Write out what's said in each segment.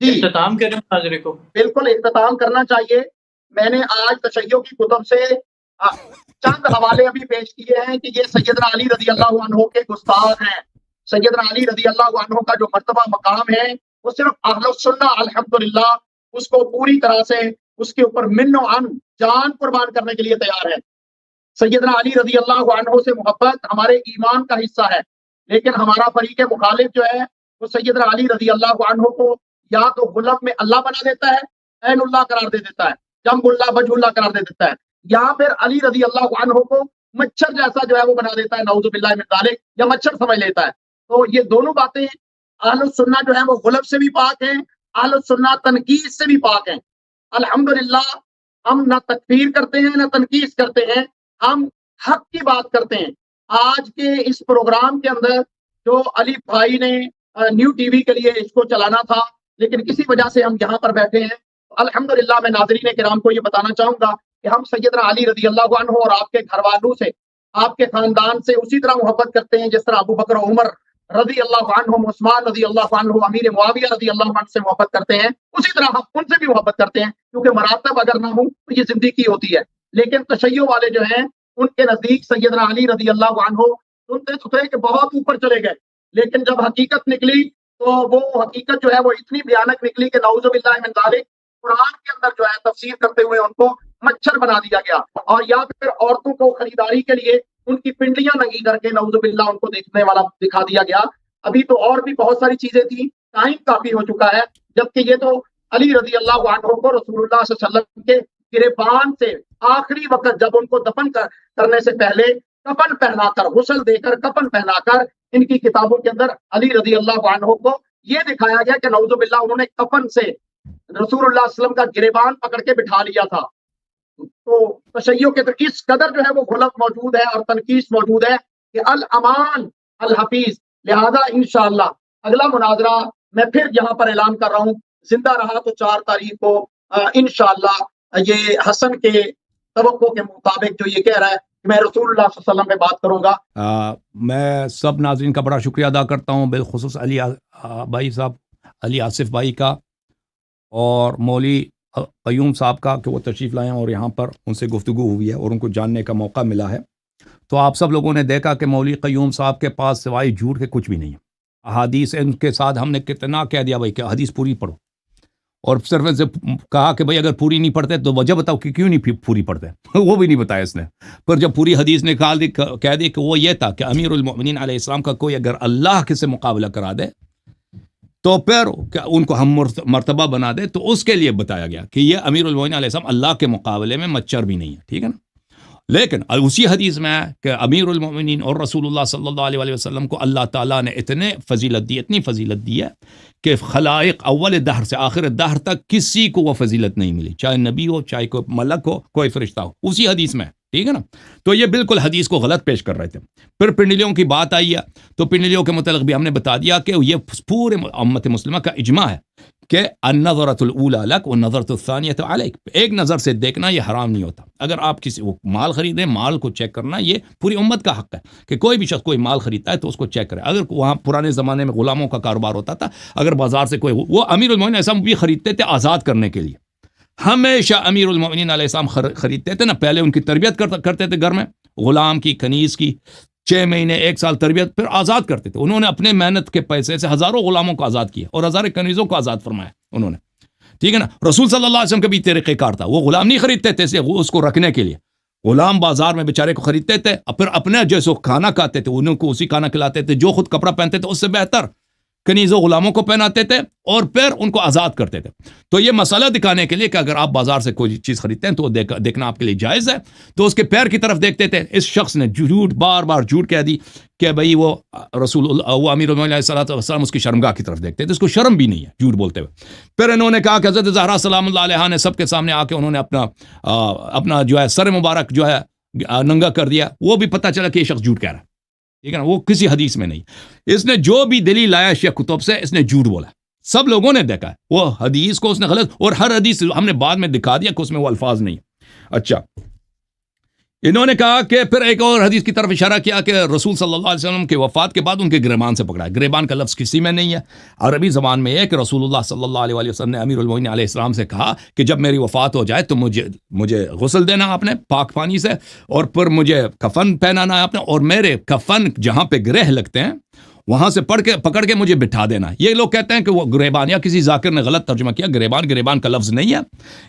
جی اختتام کریں مناظرے کو. بالکل اختتام کرنا چاہیے. میں نے آج تشیع کی کتب سے چند حوالے ابھی پیش کیے ہیں کہ یہ سیدنا علی رضی اللہ عنہ کے گستاخ ہیں. سیدنا علی رضی اللہ عنہ کا جو مرتبہ مقام ہے وہ صرف اہل السنہ الحمدللہ اس کو پوری طرح سے اس کے اوپر من و عن جان قربان کرنے کے لیے تیار ہے. سیدنا علی رضی اللہ عنہ سے محبت ہمارے ایمان کا حصہ ہے، لیکن ہمارا فریق مخالف جو ہے وہ سیدنا علی رضی اللہ عنہ کو یا تو غلب میں اللہ بنا دیتا ہے، عین اللہ قرار دے دیتا ہے، جنب اللہ وجہ اللہ قرار دے دیتا ہے، یا پھر علی رضی اللہ عنہ کو مچھر جیسا جو ہے وہ بنا دیتا ہے، نعوذ باللہ من ذالک، یا مچھر سمجھ لیتا ہے. تو یہ دونوں باتیں اہل السنہ جو ہیں وہ غلب سے بھی پاک ہیں، اہل السنہ تنقید سے بھی پاک ہیں. الحمدللہ ہم نہ تکفیر کرتے ہیں نہ تنقید کرتے ہیں، ہم حق کی بات کرتے ہیں. آج کے اس پروگرام کے اندر جو علی بھائی نے نیو ٹی وی کے لیے اس کو چلانا تھا، لیکن کسی وجہ سے ہم یہاں پر بیٹھے ہیں. الحمدللہ میں ناظرین کرام کو یہ بتانا چاہوں گا کہ ہم سیدنا علی رضی اللہ عنہ اور آپ کے گھر والوں سے، آپ کے خاندان سے اسی طرح محبت کرتے ہیں جس طرح ابو بکر و عمر رضی اللہ عنہم، عثمان رضی اللہ عنہ، امیر معاویہ رضی اللہ عنہ سے محبت کرتے ہیں. اسی طرح ہم ان سے بھی محبت کرتے ہیں، کیونکہ مراتب اگر نہ ہوں تو یہ زندگی ہوتی ہے. لیکن تشیع والے جو ہیں ان کے نزدیک سیدنا علی رضی اللہ عنہ سنتے سنتے کہ بہت اوپر چلے گئے، لیکن جب حقیقت نکلی تو وہ حقیقت جو ہے وہ اتنی بھیانک نکلی کہ نعوذ باللہ من ذالک قرآن کے اندر جو ہے تفسیر کرتے ہوئے ان کو مچھر بنا دیا گیا، اور یا پھر عورتوں کو خریداری کے لیے ان کی پنڈلیاں ننگی کر کے نعوذ باللہ ان کو دیکھنے والا دکھا دیا گیا. ابھی تو اور بھی بہت ساری چیزیں تھیں، ٹائم کافی ہو چکا ہے. جبکہ یہ تو علی رضی اللہ عنہ کو رسول اللہ صلی اللہ علیہ وسلم کے گریبان سے آخری وقت جب ان کو دفن کرنے سے پہلے کفن پہنا کر، غسل دے کر، کفن پہنا کر ان کی کتابوں کے اندر علی رضی اللہ عنہ کو یہ دکھایا گیا کہ نعوذ باللہ انہوں نے کفن سے رسول اللہ صلی اللہ علیہ وسلم کا گریبان پکڑ کے بٹھا لیا تھا. تو تشیع کے اندر اس قدر جو ہے وہ غلط موجود ہے اور تنقید موجود ہے کہ الامان الحفیظ. لہذا انشاءاللہ اگلا مناظرہ میں پھر یہاں پر اعلان کر رہا ہوں، زندہ رہا تو 4 تاریخ کو انشاءاللہ یہ حسن کے توقع کے مطابق جو یہ کہہ رہا ہے کہ میں رسول اللہ صلی اللہ علیہ وسلم میں بات کروں گا. میں سب ناظرین کا بڑا شکریہ ادا کرتا ہوں، بالخصوص علی بھائی صاحب، علی آصف بھائی کا اور مولوی قیوم صاحب کا کہ وہ تشریف لائے ہیں اور یہاں پر ان سے گفتگو ہوئی ہے اور ان کو جاننے کا موقع ملا ہے. تو آپ سب لوگوں نے دیکھا کہ مولوی قیوم صاحب کے پاس سوائے جھوٹ کے کچھ بھی نہیں ہے. احادیث ان کے ساتھ ہم نے کتنا کہہ دیا بھائی کہ حدیث پوری پڑھو، اور صرف سے کہا کہ بھائی اگر پوری نہیں پڑھتے تو وجہ بتاؤ کہ کیوں نہیں پوری پڑھتے وہ بھی نہیں بتایا اس نے. پر جب پوری حدیث نکال دی، کہہ دی کہ وہ یہ تھا کہ امیر المؤمنین علیہ السلام کا کوئی اگر اللہ کے سے مقابلہ کرا دے تو پھر ان کو ہم مرتبہ بنا دے، تو اس کے لیے بتایا گیا کہ یہ امیر المؤمنین علیہ السلام اللہ کے مقابلے میں مچھر بھی نہیں ہے. ٹھیک ہے نا. لیکن اسی حدیث میں ہے کہ امیر المؤمنین اور رسول اللہ صلی اللہ علیہ وسلم کو اللہ تعالیٰ نے اتنی فضیلت دی ہے کہ خلائق اول دہر سے آخر دہر تک کسی کو وہ فضیلت نہیں ملی، چاہے نبی ہو، چاہے کوئی ملک ہو، کوئی فرشتہ ہو. اسی حدیث میں، ٹھیک ہے نا. تو یہ بالکل حدیث کو غلط پیش کر رہے تھے. پھر پنڈلیوں کی بات آئی ہے، تو پنڈلیوں کے متعلق بھی ہم نے بتا دیا کہ یہ پورے امت مسلمہ کا اجماع ہے کہ النظرۃ الاولی لک والنظرۃ الثانیۃ علیک. ایک نظر سے دیکھنا یہ حرام نہیں ہوتا. اگر آپ کسی کو مال خریدیں، مال کو چیک کرنا یہ پوری امت کا حق ہے کہ کوئی بھی شخص کوئی مال خریدتا ہے تو اس کو چیک کرے. اگر وہاں پرانے زمانے میں غلاموں کا کاروبار ہوتا تھا، اگر بازار سے کوئی، وہ امیر المؤمنین ایسا بھی خریدتے تھے آزاد کرنے کے لیے. ہمیشہ امیر المؤمنین علیہ السلام خریدتے تھے نا، پہلے ان کی تربیت کرتے تھے گھر میں، غلام کی، کنیز کی، 6 مہینے 1 سال تربیت، پھر آزاد کرتے تھے. انہوں نے اپنے محنت کے پیسے سے ہزاروں غلاموں کو آزاد کیا اور ہزاروں کنیزوں کو آزاد فرمایا انہوں نے. ٹھیک ہے نا. رسول صلی اللہ علیہ وسلم کا بھی طریقہ کار تھا، وہ غلام نہیں خریدتے تھے اس کو رکھنے کے لیے. غلام بازار میں بیچارے کو خریدتے تھے، پھر اپنے جیسے کھانا کھاتے تھے انہوں کو اسی کھانا کھلاتے تھے، جو خود کپڑا پہنتے تھے اس سے بہتر کنیزوں غلاموں کو پہناتے تھے اور پھر ان کو آزاد کرتے تھے. تو یہ مسئلہ دکھانے کے لیے کہ اگر آپ بازار سے کوئی چیز خریدتے ہیں تو دیکھنا آپ کے لیے جائز ہے. تو اس کے پیر کی طرف دیکھتے تھے. اس شخص نے بار بار جھوٹ کہہ دی کہ بھئی وہ وہ امیر المؤمنین علیہ السلام اس کی شرمگاہ کی طرف دیکھتے تھے. اس کو شرم بھی نہیں ہے جھوٹ بولتے ہوئے. پھر انہوں نے کہا کہ حضرت زہرا سلام اللہ علیہا نے سب کے سامنے آ کے انہوں نے اپنا جو ہے سر مبارک جو ہے ننگا کر دیا. وہ بھی پتہ چلا کہ یہ شخص جھوٹ کہہ رہا ہے. ٹھیک ہے نا. وہ کسی حدیث میں نہیں. اس نے جو بھی دلیل لایا شیخ کتب سے اس نے جھوٹ بولا. سب لوگوں نے دیکھا ہے وہ حدیث کو اس نے غلط، اور ہر حدیث ہم نے بعد میں دکھا دیا کہ اس میں وہ الفاظ نہیں. اچھا، انہوں نے کہا کہ پھر ایک اور حدیث کی طرف اشارہ کیا کہ رسول صلی اللہ علیہ وسلم کے وفات کے بعد ان کے گریبان سے پکڑا ہے. گریبان کا لفظ کسی میں نہیں ہے. عربی زبان میں ہے کہ رسول اللہ صلی اللہ علیہ وسلم نے امیر المومنین علیہ السلام سے کہا کہ جب میری وفات ہو جائے تو مجھے غسل دینا آپ نے پاک پانی سے, اور پھر مجھے کفن پہنانا ہے آپ نے, اور میرے کفن جہاں پہ گرہ لگتے ہیں وہاں سے پکڑ کے مجھے بٹھا دینا. یہ لوگ کہتے ہیں کہ وہ گریبان, یا کسی ذاکر نے غلط ترجمہ کیا. گریبان کا لفظ نہیں ہے.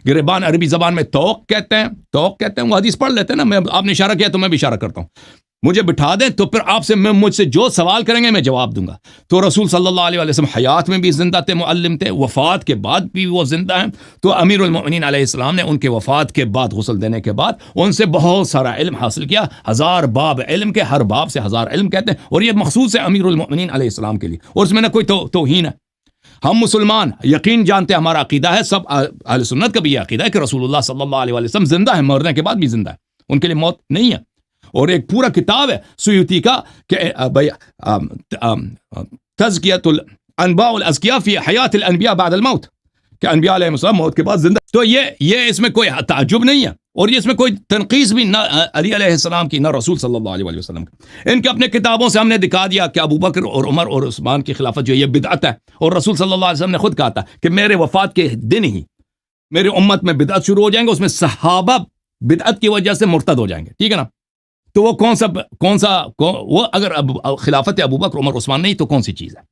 گریبان عربی زبان میں توق کہتے ہیں. وہ حدیث پڑھ لیتے ہیں نا, آپ نے اشارہ کیا تو میں بھی اشارہ کرتا ہوں. مجھے بٹھا دیں تو پھر آپ سے مجھ سے جو سوال کریں گے میں جواب دوں گا. تو رسول صلی اللہ علیہ وسلم حیات میں بھی زندہ تھے, معلم تھے, وفات کے بعد بھی وہ زندہ ہیں. تو امیر المؤمنین علیہ السلام نے ان کے وفات کے بعد غسل دینے کے بعد ان سے بہت سارا علم حاصل کیا. 1000 باب علم کے, ہر باب سے 1000 علم کہتے ہیں, اور یہ مخصوص ہے امیر المؤمنین علیہ السلام کے لیے, اور اس میں نہ کوئی توہین ہے. ہم مسلمان یقین جانتے ہیں, ہمارا عقیدہ ہے, سب اہل سنت کا بھی یہ عقیدہ ہے کہ رسول اللہ صلی اللہ علیہ وسلم زندہ ہے, مرنے کے بعد بھی زندہ ہے, ان کے لیے موت نہیں ہے. اور ایک پورا کتاب ہے سیوطی کا کہ تزکیۃ الانباء والازکیاء فی حیات الانبیاء بعد الموت, کہ انبیاء علیہ السلام موت کے بعد زندہ. تو یہ اس میں کوئی تعجب نہیں ہے, اور یہ اس میں کوئی تنقیص بھی نہ علی علیہ السلام کی نہ رسول صلی اللہ علیہ وسلم کی. ان کے اپنے کتابوں سے ہم نے دکھا دیا کہ ابو بکر اور عمر اور عثمان کی خلافت جو یہ بدعت ہے, اور رسول صلی اللہ علیہ وسلم نے خود کہا تھا کہ میرے وفات کے دن ہی میری امت میں بدعت شروع ہو جائیں گے, اس میں صحابہ بدعت کی وجہ سے مرتد ہو جائیں گے. ٹھیک ہے نا. تو وہ کون سا وہ اگر خلافت ابو بکر عمر عثمان نہیں تو کون سی چیز ہے؟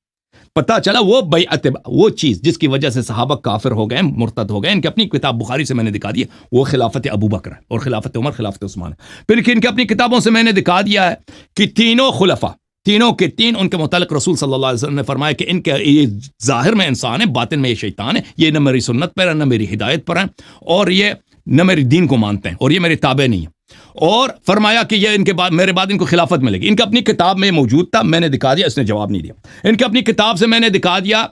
پتہ چلا وہ بیعت, وہ چیز جس کی وجہ سے صحابہ کافر ہو گئے, مرتد ہو گئے. ان کی اپنی کتاب بخاری سے میں نے دکھا دیا, وہ خلافت ابو بکر ہے, اور خلافت عمر خلافت عثمان ہے. پھر ان کی اپنی کتابوں سے میں نے دکھا دیا ہے کہ تینوں خلفاء, تینوں کے تین, ان کے متعلق رسول صلی اللہ علیہ وسلم نے فرمایا کہ ان کے یہ ظاہر میں انسان ہے, باطن میں یہ شیطان ہے, یہ نہ میری سنت پر ہے نہ میری ہدایت پر ہیں, اور یہ نہ میری دین کو مانتے ہیں, اور یہ میرے تابع نہیں ہیں. اور فرمایا کہ یہ ان کے بعد میرے بعد ان کو خلافت ملے گی. ان کا اپنی کتاب میں موجود تھا, میں نے دکھا دیا, اس نے جواب نہیں دیا. ان کی اپنی کتاب سے میں نے دکھا دیا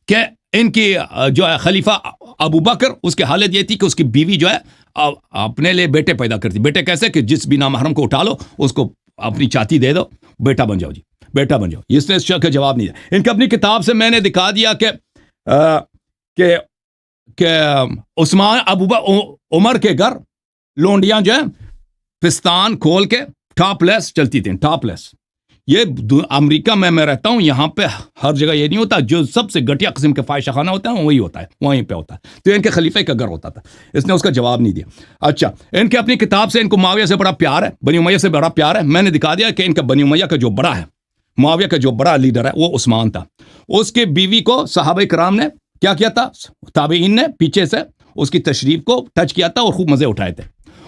کہ ان کی جو ہے خلیفہ ابو بکر, اس کی حالت یہ تھی کہ اس کی بیوی جو ہے اپنے لیے بیٹے پیدا کرتی. بیٹے کیسے کہ جس بھی نامحرم کو اٹھا لو اس کو اپنی چاتی دے دو, بیٹا بن جاؤ, جی بیٹا بن جاؤ. اس نے اس کا جواب نہیں دیا. ان کی اپنی کتاب سے میں نے دکھا دیا کہ عثمان عمر کے گھر لونڈیاں جو ہیں پستان کھول کے ٹاپ لیس چلتی تھیں, ٹاپ لیس. یہ امریکہ میں رہتا ہوں, یہاں پہ ہر جگہ یہ نہیں ہوتا. جو سب سے گھٹیا قسم کے فاحشہ خانہ ہوتا ہے وہی ہوتا ہے, وہیں پہ ہوتا ہے. تو ان کے خلیفہ کا گھر ہوتا تھا. اس نے اس کا جواب نہیں دیا. اچھا, ان کے اپنی کتاب سے ان کو معاویہ سے بڑا پیار ہے, بنی امیہ سے بڑا پیار ہے. میں نے دکھا دیا کہ ان کا بنی امیہ کا جو بڑا ہے, معاویہ کا جو بڑا لیڈر ہے وہ عثمان تھا. اس کے بیوی کو صحابہ کرام نے کیا کیا تھا, تابعین نے پیچھے سے اس کی تشریف کو ٹچ کیا تھا اور خوب مزے اٹھائے تھے,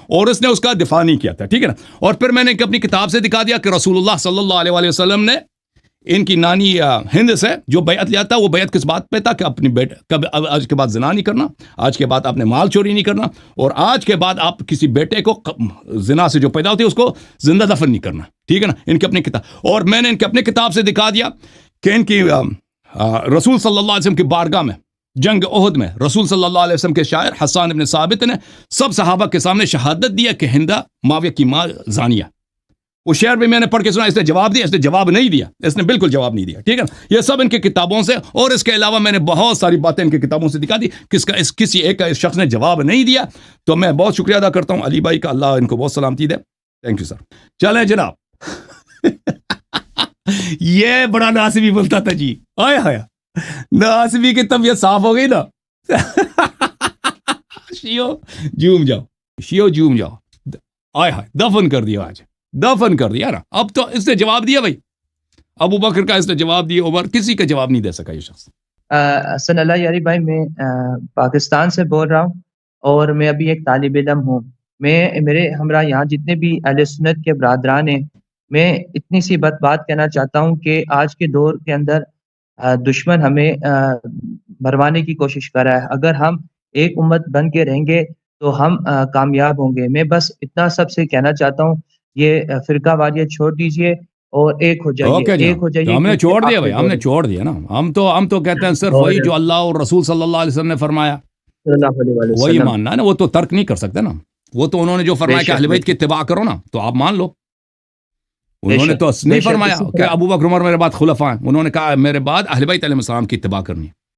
اور اس نے اس کا دفاع نہیں کیا تھا. ٹھیک ہے نا. اور پھر میں نے اپنی کتاب سے دکھا دیا کہ رسول اللہ صلی اللہ علیہ وسلم نے ان کی نانی ہند سے جو بیعت لیا تھا, وہ بیعت کس بات پہ تھا کہ اپنی آج کے بعد زنا نہیں کرنا, آج کے بعد آپ نے مال چوری نہیں کرنا, اور آج کے بعد آپ کسی بیٹے کو زنا سے جو پیدا ہوتی ہے اس کو زندہ دفن نہیں کرنا. ٹھیک ہے نا. ان کی اپنی کتاب. اور میں نے ان کی اپنی کتاب سے دکھا دیا کہ ان کی رسول صلی اللہ علیہ وسلم کی بارگاہ میں جنگ احد میں رسول صلی اللہ علیہ وسلم کے شاعر حسان ابن ثابت نے سب صحابہ کے سامنے شہادت دیا کہ ہندہ معاویہ کی ماں زانیہ. وہ شعر بھی میں نے پڑھ کے سنا, اس نے جواب دیا, اس نے جواب نہیں دیا, اس نے بالکل جواب نہیں دیا. ٹھیک ہے نا. یہ سب ان کی کتابوں سے, اور اس کے علاوہ میں نے بہت ساری باتیں ان کی کتابوں سے دکھا دی. کسی ایک کا اس شخص نے جواب نہیں دیا, تو میں بہت شکریہ ادا کرتا ہوں علی بھائی کا, اللہ ان کو بہت سلامتی دے. Thank you sir. چلیں جناب. یہ بڑا ناصبی بولتا تھا جی, آیا ناصبی کی طبیعت صاف ہو گئی نا. شیو جوم جاؤ, شیو جوم جاؤ. آئے ہائے, دفن کر دیا, آج دفن کر دیا نا. اب تو اس نے جواب دیا بھائی, ابو بکر کا اس نے جواب دیا, عمر کسی کا جواب نہیں دے سکا یہ شخص. حسن اللہ یاری بھائی, میں پاکستان سے بول رہا ہوں, اور میں ابھی ایک طالب علم ہوں. میرے ہمراہ یہاں جتنے بھی اہل سنت کے برادران ہیں, میں اتنی سی بات کہنا چاہتا ہوں کہ آج کے دور کے اندر دشمن ہمیں مروانے کی کوشش کر رہا ہے. اگر ہم ایک امت بن کے رہیں گے تو ہم کامیاب ہوں گے. میں بس اتنا سب سے کہنا چاہتا ہوں, یہ فرقہ واریت چھوڑ دیجئے اور ایک ہو جائیے. ایک ہو جائیے. ہم نے چھوڑ دیا بھائی, ہم نے چھوڑ دیا نا. ہم تو کہتے ہیں صرف وہی جو اللہ اور رسول صلی اللہ علیہ وسلم نے فرمایا وہی ماننا ہے نا. وہ تو ترک نہیں کر سکتے نا. وہ تو انہوں نے جو فرمایا کہ اہل بیت کی اتباع کرو نا, تو آپ مان لو. انہوں نے تو نہیں فرمایا کہ ابو بکر عمر میرے بعد خلفاء ہیں, انہوں نے کہا میرے بعد اہل بیت علیہ السلام کی اتباع کرنی ہے.